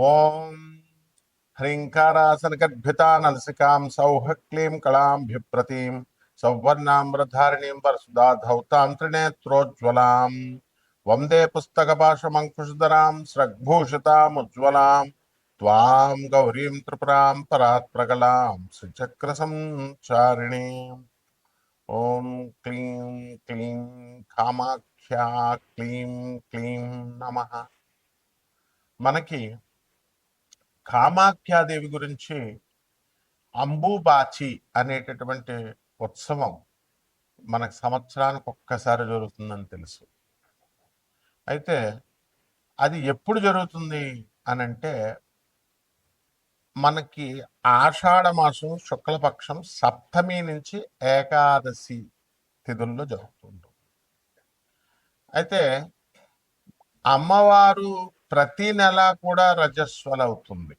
ఓం హ్రీంకారాసనగద్భితా నలసికాం సౌః క్లీం కళాంభిప్రతీం సౌవర్ణామ్రధారిణీం వరసుధాధౌతాం త్రినేత్రోజ్వలాం వందే పుస్తకపాశమంకుశధరాం స్రగ్భూషితాముజ్వలాం త్వాం గౌరీం త్రిపురాం పరాత్ప్రగలాం శ్రీచక్రసంచారిణీం. ఓం క్లీం క్లీం కామాఖ్యా క్లీం క్లీం నమః. మనకి కామాఖ్యాదేవి గురించి అంబుబాచి అనేటటువంటి ఉత్సవం మనకు సంవత్సరానికి ఒక్కసారి జరుగుతుందని తెలుసు. అయితే అది ఎప్పుడు జరుగుతుంది అని అంటే మనకి ఆషాఢ మాసం శుక్లపక్షం సప్తమి నుంచి ఏకాదశి తిథుల్లో జరుగుతుంటుంది. అయితే అమ్మవారు ప్రతి నెల కూడా రజస్వల అవుతుంది,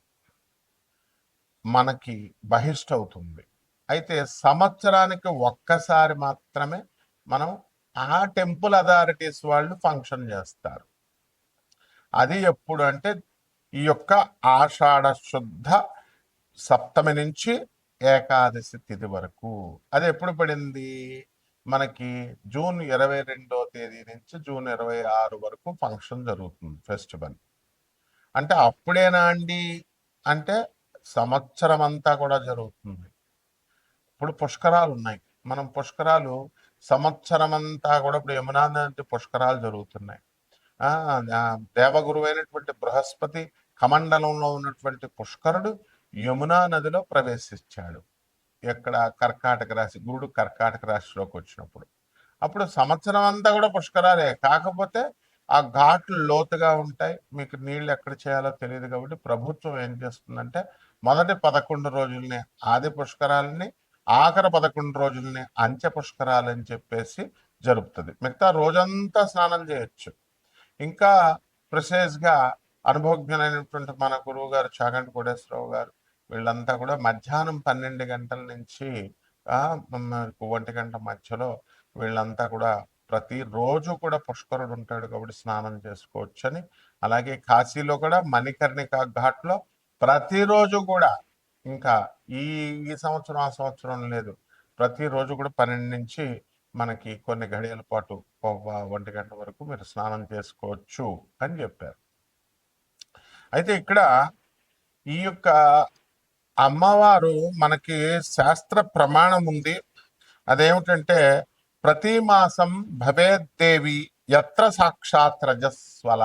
మనకి బహిష్ట అవుతుంది. అయితే సంవత్సరానికి ఒక్కసారి మాత్రమే మనం ఆ టెంపుల్ అథారిటీస్ వాళ్ళు ఫంక్షన్ చేస్తారు. అది ఎప్పుడు అంటే ఈ యొక్క ఆషాఢ శుద్ధ సప్తమి నుంచి ఏకాదశి తిథి వరకు. అది ఎప్పుడు పడింది మనకి జూన్ 22వ తేదీ నుంచి జూన్ 26 వరకు ఫంక్షన్ జరుగుతుంది, ఫెస్టివల్. అంటే అప్పుడేనా అండి అంటే సంవత్సరం అంతా కూడా జరుగుతుంది. ఇప్పుడు పుష్కరాలు ఉన్నాయి, మనం పుష్కరాలు సంవత్సరం అంతా కూడా ఇప్పుడు యమునా నది పుష్కరాలు జరుగుతున్నాయి. దేవగురు అయినటువంటి బృహస్పతి కమండలంలో ఉన్నటువంటి పుష్కరుడు యమునా నదిలో ప్రవేశించాడు. ఎక్కడ కర్కాటక రాశి, గురుడు కర్కాటక రాశిలోకి వచ్చినప్పుడు. అప్పుడు సంవత్సరం అంతా కూడా పుష్కరాలే, కాకపోతే ఆ ఘాట్లు లోతుగా ఉంటాయి, మీకు నీళ్ళు ఎక్కడ చేయాలో తెలియదు. కాబట్టి ప్రభుత్వం ఏం చేస్తుందంటే మొదటి 11 రోజుల్ని ఆది పుష్కరాలని, ఆఖరి 11 రోజుల్ని అంత్య పుష్కరాలని చెప్పేసి జరుపుతుంది. మిగతా రోజంతా స్నానం చేయొచ్చు. ఇంకా ప్రిసైజ్గా అనుభవజ్ఞులైనటువంటి మన గురువు గారు చాగంటి కోటేశ్వరరావు గారు వీళ్ళంతా కూడా మధ్యాహ్నం 12 గంటల నుంచి 1 గంట మధ్యలో వీళ్ళంతా కూడా ప్రతిరోజు కూడా పుష్కరుడు ఉంటాడు కాబట్టి స్నానం చేసుకోవచ్చని. అలాగే కాశీలో కూడా మణికర్ణిక ఘాట్లో ప్రతిరోజు కూడా, ఇంకా ఈ ఈ సంవత్సరం ఆ సంవత్సరం లేదు, ప్రతిరోజు కూడా 12 నుంచి మనకి కొన్ని గడియల పాటు 1 గంట వరకు మీరు స్నానం చేసుకోవచ్చు అని చెప్పారు. అయితే ఇక్కడ ఈ యొక్క అమ్మవారు మనకి శాస్త్ర ప్రమాణం ఉంది. అదేమిటంటే ప్రతి మాసం భవేద్దేవి యత్ర సాక్షాత్ రజస్వల.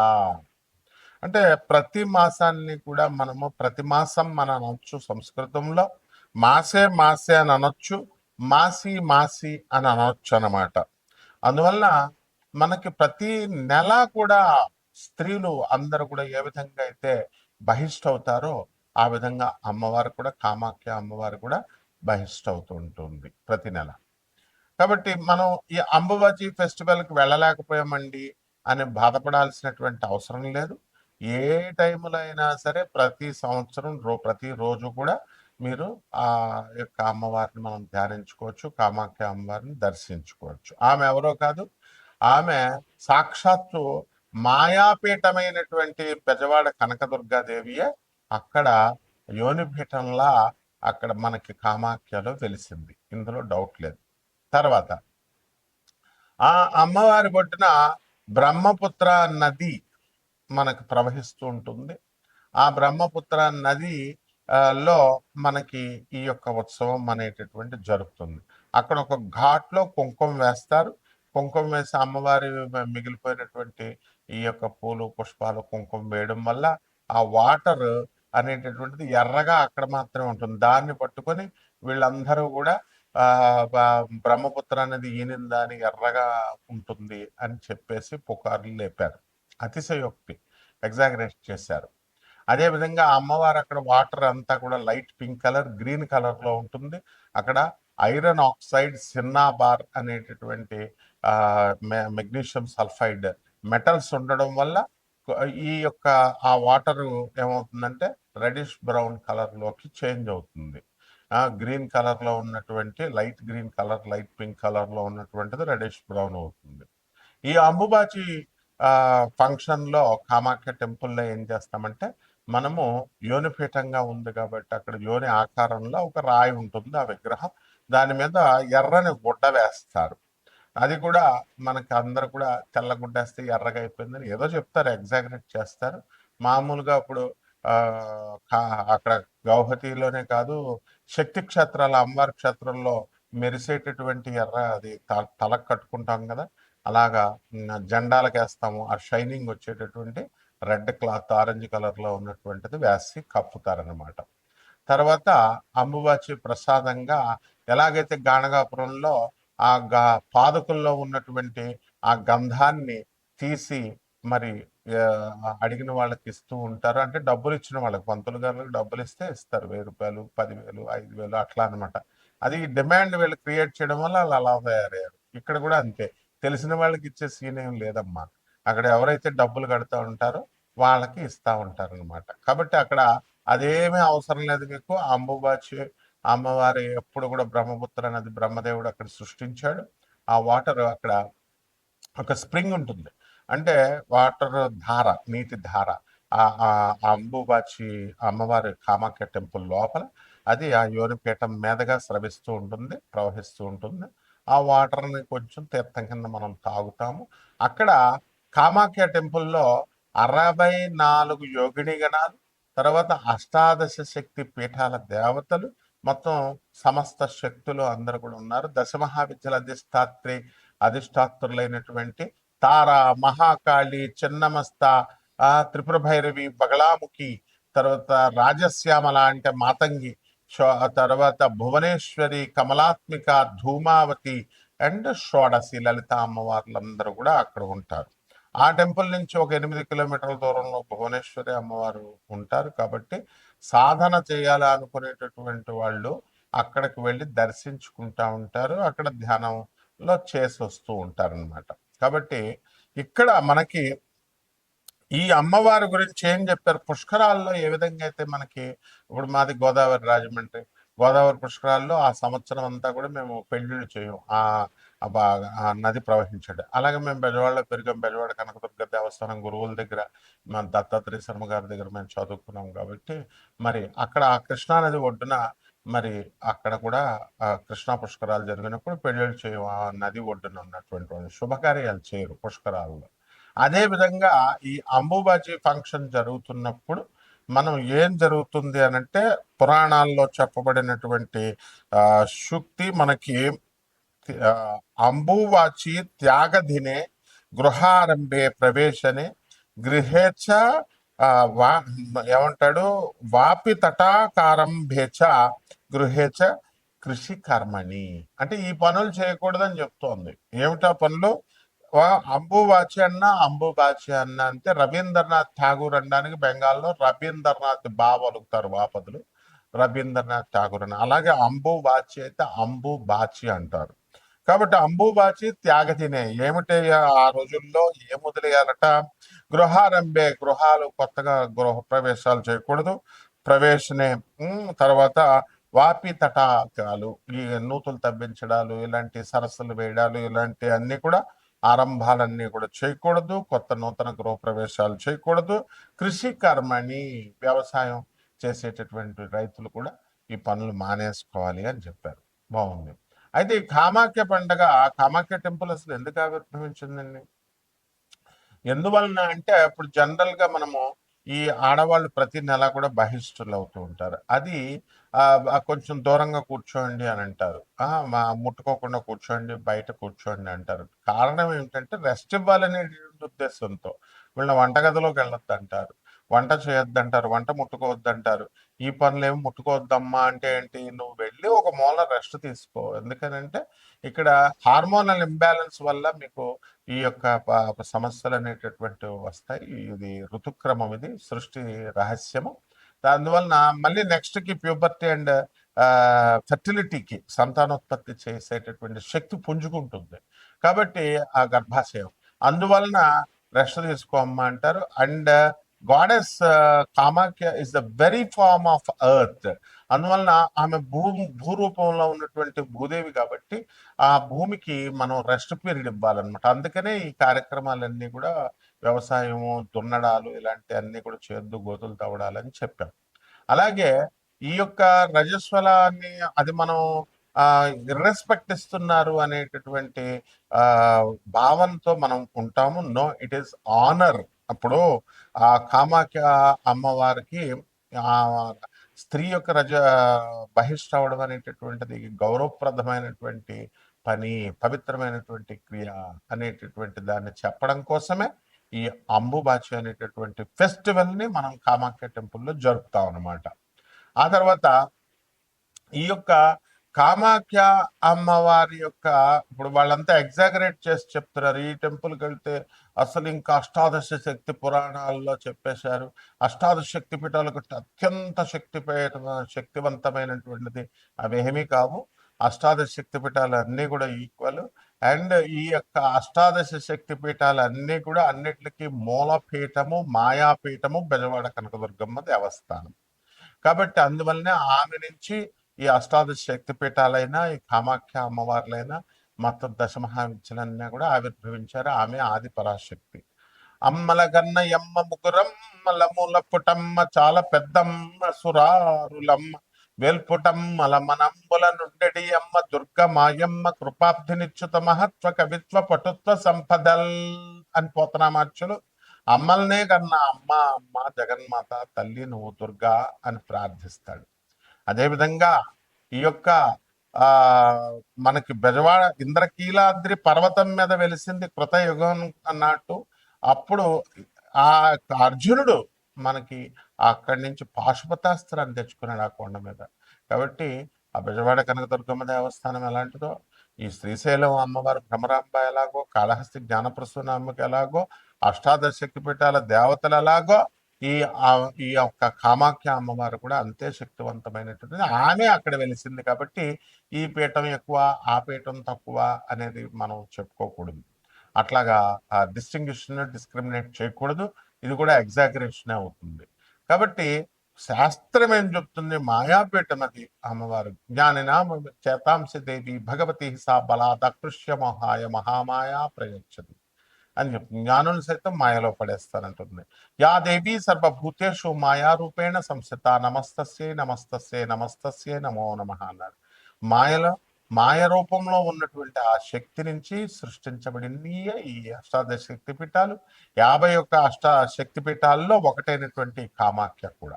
అంటే ప్రతి మాసాన్ని కూడా మనము ప్రతి మాసం మనం అనొచ్చు, సంస్కృతంలో మాసే మాసే అని అనొచ్చు, మాసి మాసి అని అనొచ్చు అన్నమాట. అందువల్ల మనకి ప్రతి నెల కూడా స్త్రీలు అందరూ కూడా ఏ విధంగా అయితే బహిష్ట అవుతారో ఆ విధంగా అమ్మవారు కూడా, కామాఖ్య అమ్మవారు కూడా బహిష్ట అవుతూ ఉంటుంది ప్రతి నెల. కాబట్టి మనం ఈ అంబుబాచి ఫెస్టివల్కి వెళ్ళలేకపోయామండి అని బాధపడాల్సినటువంటి అవసరం లేదు. ఏ టైంలో అయినా సరే ప్రతి సంవత్సరం ప్రతిరోజు కూడా మీరు ఆ యొక్క అమ్మవారిని మనం ధ్యానించుకోవచ్చు, కామాఖ్య అమ్మవారిని దర్శించుకోవచ్చు. ఆమె ఎవరో కాదు, ఆమె సాక్షాత్తు మాయాపీఠమైనటువంటి బెజవాడ కనకదుర్గాదేవియే అక్కడ యోనిపీఠంలా అక్కడ మనకి కామాఖ్యలో వెలిసింది, ఇందులో డౌట్ లేదు. తర్వాత ఆ అమ్మవారి ఒడ్డున బ్రహ్మపుత్ర నది మనకు ప్రవహిస్తూ ఉంటుంది. ఆ బ్రహ్మపుత్ర నది లో మనకి ఈ యొక్క ఉత్సవం అనేటటువంటి జరుగుతుంది. అక్కడ ఒక ఘాట్లో కుంకుమ వేస్తారు. కుంకుమ వేసి అమ్మవారి మిగిలిపోయినటువంటి ఈ యొక్క పూలు పుష్పాలు కుంకుమ వేయడం వల్ల ఆ వాటర్ అనేటటువంటిది ఎర్రగా అక్కడ మాత్రమే ఉంటుంది. దాన్ని పట్టుకొని వీళ్ళందరూ కూడా బ్రహ్మపుత్ర అనేది ఈనిందా అని ఎర్రగా ఉంటుంది అని చెప్పేసి పుకార్లు లేపారు. అతిశయోక్తి, ఎగ్జాగరేట్ చేశారు. అదేవిధంగా అమ్మవారు అక్కడ వాటర్ అంతా కూడా లైట్ పింక్ కలర్, గ్రీన్ కలర్లో ఉంటుంది. అక్కడ ఐరన్ ఆక్సైడ్, సిన్నాబార్ అనేటటువంటి మెగ్నీషియం సల్ఫైడ్ మెటల్స్ ఉండడం వల్ల ఈ యొక్క ఆ వాటర్ ఏమవుతుందంటే రెడిష్ బ్రౌన్ కలర్లోకి చేంజ్ అవుతుంది. గ్రీన్ కలర్లో ఉన్నటువంటి light green colour, light pink కలర్లో ఉన్నటువంటిది రెడిష్ బ్రౌన్ అవుతుంది. ఈ అంబుబాచి ఫంక్షన్లో కామాఖ్య టెంపుల్లో ఏం చేస్తామంటే మనము యోనిపీఠంగా ఉంది కాబట్టి అక్కడ యోని ఆకారంలో ఒక రాయి ఉంటుంది ఆ విగ్రహం. దాని మీద ఎర్రని గుడ్డ వేస్తారు. అది కూడా మనకి అందరు కూడా తెల్ల గుడ్డేస్తే ఎర్రగా అయిపోయిందని ఏదో చెప్తారు, ఎగ్జాగరేట్ చేస్తారు. మామూలుగా ఇప్పుడు అక్కడ గౌహతిలోనే కాదు, శక్తి క్షేత్రాల అమ్మవారి క్షేత్రంలో మెరిసేటటువంటి ఎర్ర అది తలకు కట్టుకుంటాం కదా, అలాగా జెండాలకు వేస్తాము. ఆ షైనింగ్ వచ్చేటటువంటి రెడ్ క్లాత్ ఆరెంజ్ కలర్ లో ఉన్నటువంటిది వేసి కప్పుతారనమాట. తర్వాత అంబుబాచి ప్రసాదంగా ఎలాగైతే గాణగాపురంలో ఆ పాదుకల్లో ఉన్నటువంటి ఆ గంధాన్ని తీసి మరి అడిగిన వాళ్ళకి ఇస్తూ ఉంటారు. అంటే డబ్బులు ఇచ్చిన వాళ్ళకి, పంతులు గారికి డబ్బులు ఇస్తే ఇస్తారు, 1000 రూపాయలు, 10,000, 5,000 అట్లా అనమాట. అది డిమాండ్ వీళ్ళు క్రియేట్ చేయడం వల్ల వాళ్ళు అలా తయారయ్యారు. ఇక్కడ కూడా అంతే, తెలిసిన వాళ్ళకి ఇచ్చే సీన్ ఏం లేదమ్మా. అక్కడ ఎవరైతే డబ్బులు కడుతూ ఉంటారో వాళ్ళకి ఇస్తా ఉంటారు అనమాట. కాబట్టి అక్కడ అదేమీ అవసరం లేదు మీకు. అంబుబాచి అమ్మవారి ఎప్పుడు కూడా బ్రహ్మపుత్ర నది బ్రహ్మదేవుడు అక్కడ సృష్టించాడు. ఆ వాటర్ అక్కడ ఒక స్ప్రింగ్ ఉంటుంది, అంటే వాటర్ ధార, నీటి ధార ఆ అంబుబాచి అమ్మవారి కామాఖ్య టెంపుల్ లోపల అది ఆ యోనిపీఠం మీదగా స్రవిస్తూ ఉంటుంది, ప్రవహిస్తూ ఉంటుంది. ఆ వాటర్ని కొంచెం తీర్థం కింద మనం తాగుతాము. అక్కడ కామాఖ్య టెంపుల్లో 64 యోగిని గణాలు, తర్వాత అష్టాదశ శక్తి పీఠాల దేవతలు, మొత్తం సమస్త శక్తులు అందరు కూడా ఉన్నారు. దశమహావిద్యల అధిష్టాత్రులైనటువంటి తార, మహాకాళి, చిన్నమస్త, త్రిపుర భైరవి, బగళాముఖి, తర్వాత రాజశ్యామల అంటే మాతంగి, తర్వాత భువనేశ్వరి, కమలాత్మిక, ధూమావతి అండ్ షోడసి లలిత అమ్మవార్లందరూ కూడా అక్కడ ఉంటారు. ఆ టెంపుల్ నుంచి ఒక 8 కిలోమీటర్ల దూరంలో భువనేశ్వరి అమ్మవారు ఉంటారు. కాబట్టి సాధన చేయాలి అనుకునేటటువంటి వాళ్ళు అక్కడికి వెళ్ళి దర్శించుకుంటా ఉంటారు, అక్కడ ధ్యానంలో చేసి వస్తూ ఉంటారనమాట. కాబట్టి ఇక్కడ మనకి ఈ అమ్మవారి గురించి ఏం చెప్పారు, పుష్కరాల్లో ఏ విధంగా అయితే మనకి, ఇప్పుడు మాది గోదావరి రాజమండ్రి, గోదావరి పుష్కరాల్లో ఆ సంవత్సరం అంతా కూడా మేము పెళ్లిళ్ళు చేయం ఆ నది ప్రవహించాడు. అలాగే మేము బెజవాడలో పెరిగాం, బెజవాడ కనకదుర్గ దేవస్థానం గురువుల దగ్గర, మన దత్తాత్రేయ శర్మ గారి దగ్గర మేము చదువుకున్నాం. కాబట్టి మరి అక్కడ ఆ కృష్ణానది ఒడ్డున మరి అక్కడ కూడా కృష్ణా పుష్కరాలు జరిగినప్పుడు పెళ్లిళ్ళు చేయం, ఆ నది ఒడ్డున ఉన్నటువంటి శుభకార్యాలు చేయరు పుష్కరాల్లో. అదే విధంగా ఈ అంబుబాచి ఫంక్షన్ జరుగుతున్నప్పుడు మనం ఏం జరుగుతుంది అనంటే, పురాణాల్లో చెప్పబడినటువంటి శుక్తి మనకి అంబువాచి త్యాగధినే గృహారంభే ప్రవేశనే గృహేచ్ఛ ఏమంటాడు, వాపి తటాకారంభేచ గృహేచ కృషి కర్మణి, అంటే ఈ పనులు చేయకూడదని చెప్తోంది. ఏమిటా పనులు? అంబుబాచి అన్న అంటే రవీంద్రనాథ్ ఠాగూర్ అనడానికి బెంగాల్లో రవీంద్రనాథ్ పలుకుతారు వాపదులు, రవీంద్రనాథ్ ఠాగూర్ అని. అలాగే అంబుబాచి అయితే అంబుబాచి అంటారు. కాబట్టి అంబుబాచి త్యాగతినే ఏమిటి, ఆ రోజుల్లో ఏం వదిలేయాలట, గృహారంభే, గృహాలు కొత్తగా గృహ ప్రవేశాలు చేయకూడదు, ప్రవేశనే, తర్వాత వాపి తటాకాలు, ఈ నూతులు తవ్వించడాలు, ఇలాంటి సరస్సులు వేయడాలు, ఇలాంటి అన్ని కూడా ఆరంభాలన్నీ కూడా చేయకూడదు, కొత్త నూతన గృహప్రవేశాలు చేయకూడదు. కృషి కర్మని, వ్యవసాయం చేసేటటువంటి రైతులు కూడా ఈ పనులు మానేసుకోవాలి అని చెప్పారు. బాగుంది. అయితే ఈ కామాఖ్య పండగ, కామాఖ్య టెంపుల్ అసలు ఎందుకు ఆవిర్భవించిందండి? ఎందువలన అంటే, ఇప్పుడు జనరల్ గా మనము ఈ ఆడవాళ్ళు ప్రతి నెల కూడా బహిష్టులు అవుతూ ఉంటారు. అది కొంచెం దూరంగా కూర్చోండి అని అంటారు, ముట్టుకోకుండా కూర్చోండి, బయట కూర్చోండి అంటారు. కారణం ఏమిటంటే రెస్ట్ ఇవ్వాలనేటువంటి ఉద్దేశంతో. వీళ్ళ వంటగదిలోకి వెళ్ళొద్దు అంటారు, వంట చేయొద్దంటారు, వంట ముట్టుకోవద్దంటారు. ఈ పనులు ముట్టుకోవద్దమ్మా అంటే ఏంటి, నువ్వు వెళ్ళి ఒక మూల రెస్ట్ తీసుకో. ఎందుకనంటే ఇక్కడ హార్మోనల్ ఇంబ్యాలెన్స్ వల్ల మీకు ఈ యొక్క సమస్యలు అనేటటువంటివి వస్తాయి. ఇది ఋతుక్రమం, ఇది సృష్టి రహస్యము. అందువలన మళ్ళీ నెక్స్ట్ కి ప్యూబర్టీ అండ్ ఫెర్టిలిటీకి, సంతానోత్పత్తి చేసేటటువంటి శక్తి పుంజుకుంటుంది. కాబట్టి ఆ గర్భాశయం, అందువలన రెస్ట్ తీసుకోమ్మా అంటారు. And goddess Kamakhya is the very form of earth. అందువలన ఆమె భూరూపంలో ఉన్నటువంటి భూదేవి కాబట్టి ఆ భూమికి మనం రెస్ట్ పీరియడ్ ఇవ్వాలన్నమాట. అందుకనే ఈ కార్యక్రమాలన్నీ కూడా వ్యవసాయము, దున్నడాలు ఇలాంటి అన్ని కూడా చేయొద్దు, గోతులు తవ్వడాలని చెప్పాం. అలాగే ఈ యొక్క రజస్వలాన్ని అది మనం ఇర్రెస్పెక్ట్ ఇస్తున్నారు అనేటటువంటి ఆ భావంతో మనం ఉంటాము. No, it is honour. అప్పుడు ఆ కామాఖ్య అమ్మవారికి ఆ స్త్రీ యొక్క బహిష్ట అనేటటువంటిది గౌరవప్రదమైనటువంటి పని, పవిత్రమైనటువంటి క్రియ అనేటటువంటి దాన్ని చెప్పడం కోసమే ఈ అంబుబాచి అనేటటువంటి ఫెస్టివల్ ని మనం కామాఖ్య టెంపుల్లో జరుపుతాం అన్నమాట. ఆ తర్వాత ఈ యొక్క కామాఖ్య అమ్మవారి యొక్క ఇప్పుడు వాళ్ళంతా ఎగ్జాగరేట్ చేసి చెప్తున్నారు. ఈ టెంపుల్కి వెళ్తే అసలు ఇంకా అష్టాదశ శక్తి పురాణాల్లో చెప్పేశారు. అష్టాదశ శక్తి పీఠాలకు అత్యంత శక్తివంతమైనటువంటిది అవేమీ కావు. అష్టాదశ శక్తి పీఠాలు అన్నీ కూడా ఈక్వల్. అండ్ ఈ యొక్క అష్టాదశ శక్తి పీఠాలు అన్నీ కూడా అన్నిటికీ మూలపీఠము, మాయాపీఠము బెజవాడ కనకదుర్గమ్మ దేవస్థానం. కాబట్టి అందువల్లనే ఆమె నుంచి ఈ అష్టాదశ శక్తి పీఠాలైనా, ఈ కామాఖ్య అమ్మవార్లైనా, మొత్తం దశమహావిద్యలన్నీ కూడా ఆవిర్భవించారు. ఆమె ఆది పరాశక్తి. అమ్మల గన్న ఎమ్మ ముగురమ్మల మూల పుటమ్మ చాలా పెద్దమ్మ సురారులమ్మ వేల్పుటమ్మల మనంబుల నుండెడి అమ్మ దుర్గ మాయమ్మ కృపాబ్ధినిచ్యుత మహత్వ కవిత్వ పటుత్వ సంపదల్ అని పోతనామార్చులు అమ్మల్నే కన్నా అమ్మ అమ్మ జగన్మాత తల్లి నువ్వు దుర్గా అని ప్రార్థిస్తాడు. అదేవిధంగా ఈ యొక్క ఆ మనకి బెజవాడ ఇంద్రకీలాద్రి పర్వతం మీద వెలిసింది కృతయుగం అన్నట్టు. అప్పుడు ఆ అర్జునుడు మనకి అక్కడి నుంచి పాశుపతాస్త్రాన్ని తెచ్చుకున్నాడు ఆ కొండ మీద. కాబట్టి ఆ బెజవాడ కనకదుర్గమ్మ దేవస్థానం ఎలాంటిదో, ఈ శ్రీశైలం అమ్మవారు భ్రమరాంబ ఎలాగో, కాళహస్తి జ్ఞానప్రసూనామ్మకి ఎలాగో, అష్టాదశ శక్తిపీఠాల దేవతలు ఎలాగో, ఈ ఈ యొక్క కామాఖ్య అమ్మవారు కూడా అంతే శక్తివంతమైనటువంటిది. ఆమె అక్కడ వెలిసింది కాబట్టి ఈ పీఠం ఎక్కువ, ఆ పీఠం తక్కువ అనేది మనం చెప్పుకోకూడదు. అట్లాగా డిస్క్రిమినేట్ చేయకూడదు. ఇది కూడా ఎగ్జాగరేషన్ అవుతుంది. కాబట్టి శాస్త్రం ఏం చెప్తుంది? మాయాపీఠం అది అమ్మవారు. జ్ఞానినామ చేతాంశ దేవి భగవతి సా బలాద కృష్య మహాయ మహామాయా ప్రయచ్చది అని చెప్తుంది. జ్ఞానులు సైతం మాయలో పడేస్తానంటుంది. యా దేవి సర్వభూతేషు మాయారూపేణ సంస్థిత నమస్తస్యే నమస్తస్యే నమస్తస్యే నమో నమః అన్నాడు. మాయలో మాయ రూపంలో ఉన్నటువంటి ఆ శక్తి నుంచి సృష్టించబడింది ఈ అష్టాదశ శక్తి పీఠాలు. 51 శక్తి పీఠాల్లో ఒకటైనటువంటి కామాఖ్య కూడా.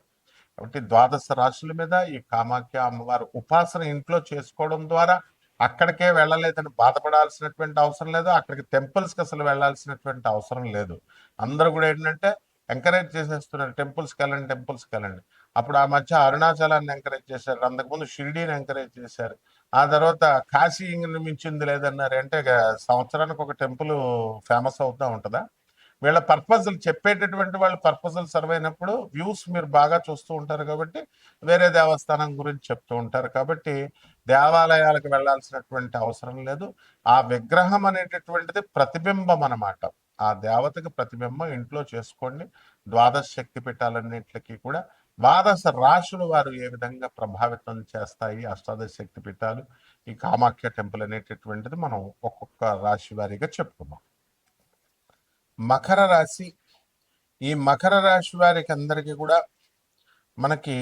కాబట్టి ద్వాదశ రాశుల మీద ఈ కామాఖ్య అమ్మవారు ఉపాసన ఇంట్లో చేసుకోవడం ద్వారా అక్కడికే వెళ్ళలేదని బాధపడాల్సినటువంటి అవసరం లేదు. అక్కడికి టెంపుల్స్కి అసలు వెళ్ళాల్సినటువంటి అవసరం లేదు. అందరూ కూడా ఏంటంటే ఎంకరేజ్ చేసేస్తున్నారు, టెంపుల్స్కి వెళ్ళండి, టెంపుల్స్కి వెళ్ళండి. అప్పుడు ఆ మధ్య అరుణాచలాన్ని ఎంకరేజ్ చేశారు, అంతకుముందు షిరిడీని ఎంకరేజ్ చేశారు, ఆ తర్వాత కాశీ మించింది లేదన్నారు. అంటే సంవత్సరానికి ఒక టెంపుల్ ఫేమస్ అవుతూ ఉంటుందా? వీళ్ళ పర్పజల్ చెప్పేటటువంటి వాళ్ళు పర్పజల్ సర్వ్ అయినప్పుడు వ్యూస్ మీరు బాగా చూస్తూ ఉంటారు కాబట్టి వేరే దేవస్థానం గురించి చెప్తూ ఉంటారు. కాబట్టి దేవాలయాలకు వెళ్ళాల్సినటువంటి అవసరం లేదు. ఆ విగ్రహం అనేటటువంటిది ప్రతిబింబం అన్నమాట. ఆ దేవతకి ప్రతిబింబం ఇంట్లో చేసుకోండి. ద్వాదశ శక్తి పీఠాలన్నింటికి కూడా ద్వాదశ రాశులు వారు ఏ విధంగా ప్రభావితం చేస్తాయి అష్టాదశ శక్తి పీఠాలు, ఈ కామాఖ్య టెంపుల్ అనేటటువంటిది మనం ఒక్కొక్క రాశి వారీగా చెప్పుకున్నాం. మకర రాశి. ఈ మకర రాశి వారికి అందరికీ కూడా మనకి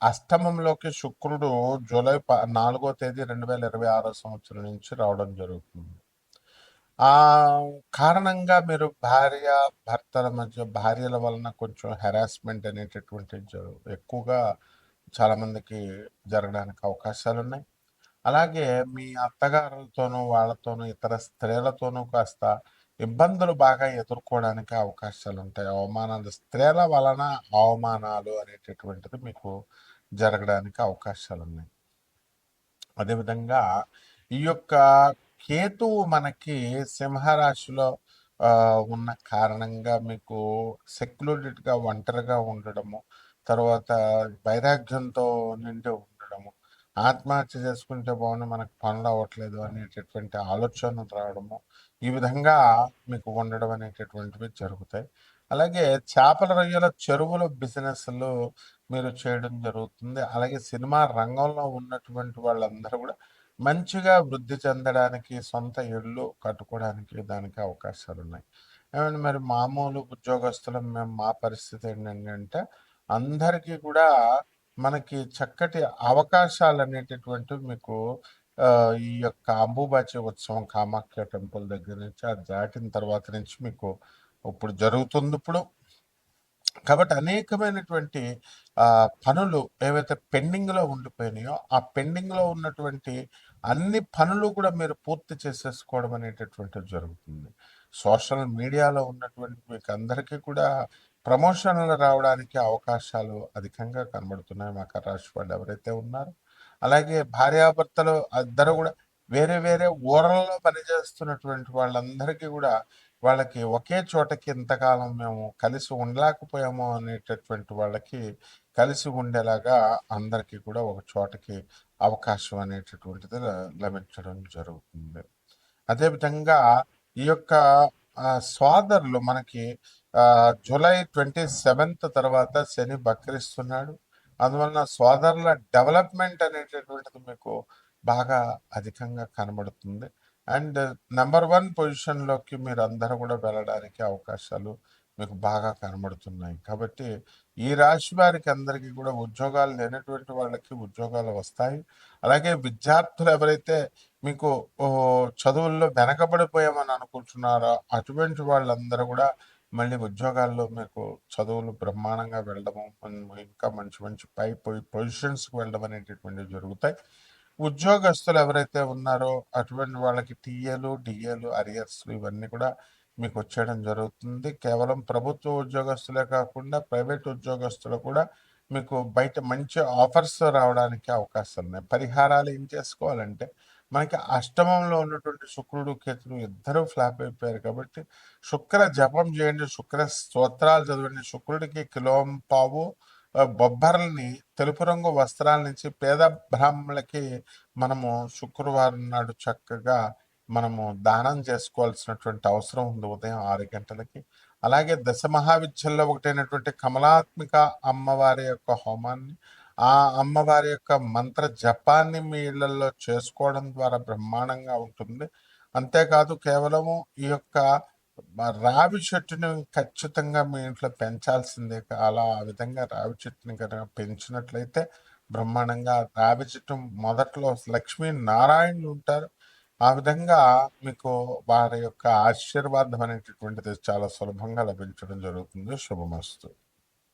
అష్టమంలోకి శుక్రుడు జూలై 4వ తేదీ 2026 సంవత్సరం నుంచి రావడం జరుగుతుంది. ఆ కారణంగా మీరు భార్య భర్తల మధ్య భార్యల వలన కొంచెం హెరాస్మెంట్ అనేటటువంటి ఎక్కువగా చాలా మందికి జరగడానికి అవకాశాలు ఉన్నాయి. అలాగే మీ అత్తగారులతోనూ వాళ్ళతోనూ ఇతర స్త్రీలతోనూ కాస్త ఇబ్బందులు బాగా ఎదుర్కోవడానికి అవకాశాలు ఉంటాయి. అవమానాలు, స్త్రీల వలన అవమానాలు అనేటటువంటిది మీకు జరగడానికి అవకాశాలు ఉన్నాయి. అదేవిధంగా ఈ యొక్క కేతువు మనకి సింహరాశిలో ఉన్న కారణంగా మీకు సెక్లూడెడ్గా ఒంటరిగా ఉండడము, తర్వాత వైరాగ్యంతో నిండి ఉండడము, ఆత్మహత్య చేసుకుంటే బాగుంది మనకు పనులు అవ్వట్లేదు అనేటటువంటి ఆలోచనలు రావడము, ఈ విధంగా మీకు ఉండడం అనేటటువంటివి జరుగుతాయి. అలాగే చేపల రొయ్యల చెరువుల బిజినెస్లు మీరు చేయడం జరుగుతుంది. అలాగే సినిమా రంగంలో ఉన్నటువంటి వాళ్ళందరూ కూడా మంచిగా వృద్ధి చెందడానికి, సొంత ఇళ్ళు కట్టుకోవడానికి దానికి అవకాశాలు ఉన్నాయి. ఏమండి మరి మామూలు ఉద్యోగస్తులం మేము, మా పరిస్థితి ఏంటండి అంటే, అందరికీ కూడా మనకి చక్కటి అవకాశాలు అనేటటువంటివి మీకు ఈ యొక్క అంబుబాచి ఉత్సవం కామాఖ్య టెంపుల్ దగ్గర నుంచి అది దాటిన తర్వాత నుంచి మీకు ఇప్పుడు జరుగుతుంది ఇప్పుడు. కాబట్టి అనేకమైనటువంటి పనులు ఏవైతే పెండింగ్లో ఉండిపోయినాయో ఆ పెండింగ్లో ఉన్నటువంటి అన్ని పనులు కూడా మీరు పూర్తి చేసేసుకోవడం అనేటటువంటిది జరుగుతుంది. సోషల్ మీడియాలో ఉన్నటువంటి మీకు అందరికీ కూడా ప్రమోషన్లు రావడానికి అవకాశాలు అధికంగా కనబడుతున్నాయి మకర రాశి వాళ్ళు ఎవరైతే ఉన్నారో. అలాగే భార్యాభర్తలు ఇద్దరు కూడా వేరే వేరే ఊరల్లో పనిచేస్తున్నటువంటి వాళ్ళందరికీ కూడా వాళ్ళకి ఒకే చోటకి ఇంతకాలం మేము కలిసి ఉండలేకపోయాము అనేటటువంటి వాళ్ళకి కలిసి ఉండేలాగా అందరికీ కూడా ఒక చోటకి అవకాశం అనేటటువంటిది లభించడం జరుగుతుంది. అదేవిధంగా ఈ యొక్క సోదరులు మనకి జూలై 27th తర్వాత శని బక్రిస్తున్నాడు. అందువలన సోదరుల డెవలప్మెంట్ అనేటటువంటిది మీకు బాగా అధికంగా కనబడుతుంది. అండ్ నెంబర్ 1 పొజిషన్లోకి మీరు అందరూ కూడా వెళ్ళడానికి అవకాశాలు మీకు బాగా కనబడుతున్నాయి. కాబట్టి ఈ రాశి వారికి అందరికీ కూడా ఉద్యోగాలు లేనటువంటి వాళ్ళకి ఉద్యోగాలు వస్తాయి. అలాగే విద్యార్థులు ఎవరైతే మీకు చదువుల్లో వెనకబడిపోయామని అనుకుంటున్నారో అటువంటి వాళ్ళందరూ కూడా మళ్ళీ ఉద్యోగాల్లో మీకు చదువులు బ్రహ్మాండంగా వెళ్ళడము, ఇంకా మంచి మంచి పై పొజిషన్స్కి వెళ్ళడం అనేటటువంటివి జరుగుతాయి. ఉద్యోగస్తులు ఎవరైతే ఉన్నారో అటువంటి వాళ్ళకి టీఏలు, డిఏలు, అరియర్స్లు ఇవన్నీ కూడా మీకు వచ్చేయడం జరుగుతుంది. కేవలం ప్రభుత్వ ఉద్యోగస్తులే కాకుండా ప్రైవేట్ ఉద్యోగస్తులు కూడా మీకు బయట మంచి ఆఫర్స్ రావడానికి అవకాశాలు ఉన్నాయి. పరిహారాలు ఏం చేసుకోవాలంటే, మనకి అష్టమంలో ఉన్నటువంటి శుక్రుడు, కేతుడు ఇద్దరూ ఫ్లాప్ అయిపోయారు కాబట్టి శుక్ర జపం చేయండి, శుక్ర స్తోత్రాలు చదవండి. శుక్రుడికి కిలోంపావు బొబ్బర్లని తెలుపు రంగు వస్త్రాల నుంచి పేద బ్రాహ్మణులకి మనము శుక్రవారం నాడు చక్కగా మనము దానం చేసుకోవాల్సినటువంటి అవసరం ఉంది ఉదయం 6 గంటలకి. అలాగే దశ మహావిద్యల్లో ఒకటైనటువంటి కమలాత్మిక అమ్మవారి యొక్క హోమాన్ని, ఆ అమ్మవారి యొక్క మంత్ర జపాన్ని మీ ఇళ్లలో చేసుకోవడం ద్వారా బ్రహ్మాండంగా ఉంటుంది. అంతేకాదు కేవలము ఈ యొక్క రావి చెట్టుని ఖచ్చితంగా మీ ఇంట్లో పెంచాల్సిందే. అలా ఆ విధంగా రావి చెట్టుని కనుక పెంచినట్లయితే బ్రహ్మాండంగా రావి చెట్టు మొదట్లో లక్ష్మీ నారాయణులు ఉంటారు. ఆ విధంగా మీకు వారి యొక్క ఆశీర్వాదం అనేటటువంటిది చాలా సులభంగా లభించడం జరుగుతుంది. శుభమస్తు.